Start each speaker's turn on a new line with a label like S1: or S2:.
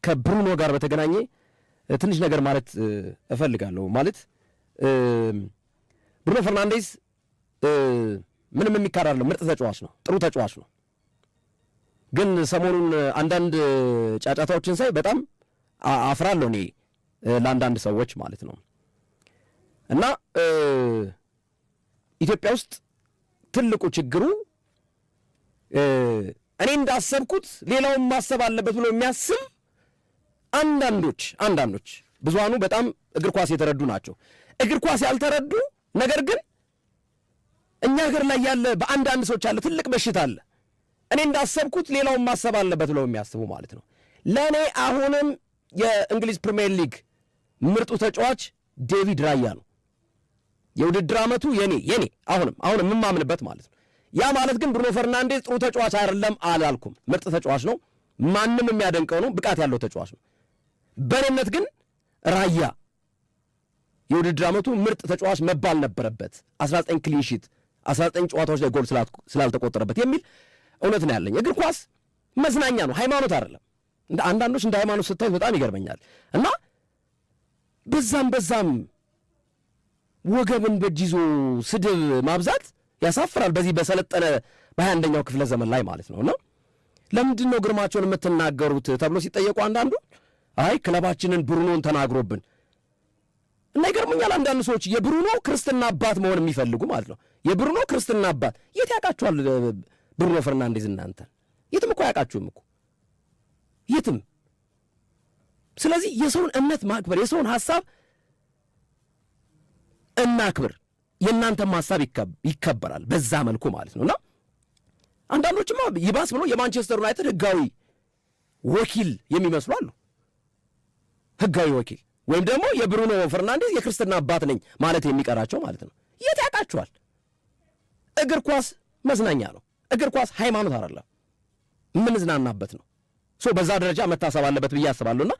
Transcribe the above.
S1: ከብሩኖ ጋር በተገናኘ ትንሽ ነገር ማለት እፈልጋለሁ። ማለት ብሩኖ ፈርናንዴዝ ምንም የሚካድ አይደለም፣ ምርጥ ተጫዋች ነው፣ ጥሩ ተጫዋች ነው። ግን ሰሞኑን አንዳንድ ጫጫታዎችን ሳይ በጣም አፍራለሁ እኔ ለአንዳንድ ሰዎች ማለት ነው። እና ኢትዮጵያ ውስጥ ትልቁ ችግሩ እኔ እንዳሰብኩት ሌላውን ማሰብ አለበት ብሎ የሚያስብ አንዳንዶች ብዙሃኑ በጣም እግር ኳስ የተረዱ ናቸው። እግር ኳስ ያልተረዱ ነገር ግን እኛ ሀገር ላይ ያለ በአንዳንድ ሰዎች ያለ ትልቅ በሽታ አለ። እኔ እንዳሰብኩት ሌላውን ማሰብ አለበት ብለው የሚያስቡ ማለት ነው። ለእኔ አሁንም የእንግሊዝ ፕሪሚየር ሊግ ምርጡ ተጫዋች ዴቪድ ራያ ነው። የውድድር ዓመቱ የኔ አሁንም የምማምንበት ማለት ነው። ያ ማለት ግን ብሩኖ ፈርናንዴዝ ጥሩ ተጫዋች አይደለም አላልኩም። ምርጥ ተጫዋች ነው፣ ማንም የሚያደንቀው ነው፣ ብቃት ያለው ተጫዋች ነው። በእኔነት ግን ራያ የውድድር ዓመቱ ምርጥ ተጫዋች መባል ነበረበት። 19 ክሊን ሺት 19 ጨዋታዎች ላይ ጎል ስላልተቆጠረበት የሚል እውነት ነው ያለኝ። እግር ኳስ መዝናኛ ነው፣ ሃይማኖት አይደለም። እንደ አንዳንዶች እንደ ሃይማኖት ስታዩት በጣም ይገርመኛል። እና በዛም ወገብን በእጅ ይዞ ስድብ ማብዛት ያሳፍራል። በዚህ በሰለጠነ በ21ኛው ክፍለ ዘመን ላይ ማለት ነው። እና ለምንድን ነው ግርማቸውን የምትናገሩት ተብሎ ሲጠየቁ አንዳንዱ አይ ክለባችንን ብሩኖን ተናግሮብን እና ይገርመኛል። አንዳንድ ሰዎች የብሩኖ ክርስትና አባት መሆን የሚፈልጉ ማለት ነው። የብሩኖ ክርስትና አባት የት ያውቃችኋል? ብሩኖ ፈርናንዴዝ እናንተ የትም እኮ አያውቃችሁም እኮ የትም። ስለዚህ የሰውን እምነት ማክበር፣ የሰውን ሐሳብ እናክብር። የእናንተም ሐሳብ ይከበራል በዛ መልኩ ማለት ነውና አንዳንዶችማ ይባስ ብሎ የማንቸስተር ዩናይትድ ህጋዊ ወኪል የሚመስሉ አሉ። ህጋዊ ወኪል ወይም ደግሞ የብሩኖ ፈርናንዴዝ የክርስትና አባት ነኝ ማለት የሚቀራቸው ማለት ነው። የት ያውቃችኋል? እግር ኳስ መዝናኛ ነው። እግር ኳስ ሃይማኖት አይደለም፣ የምንዝናናበት ነው። በዛ ደረጃ መታሰብ አለበት ብዬ አስባለሁና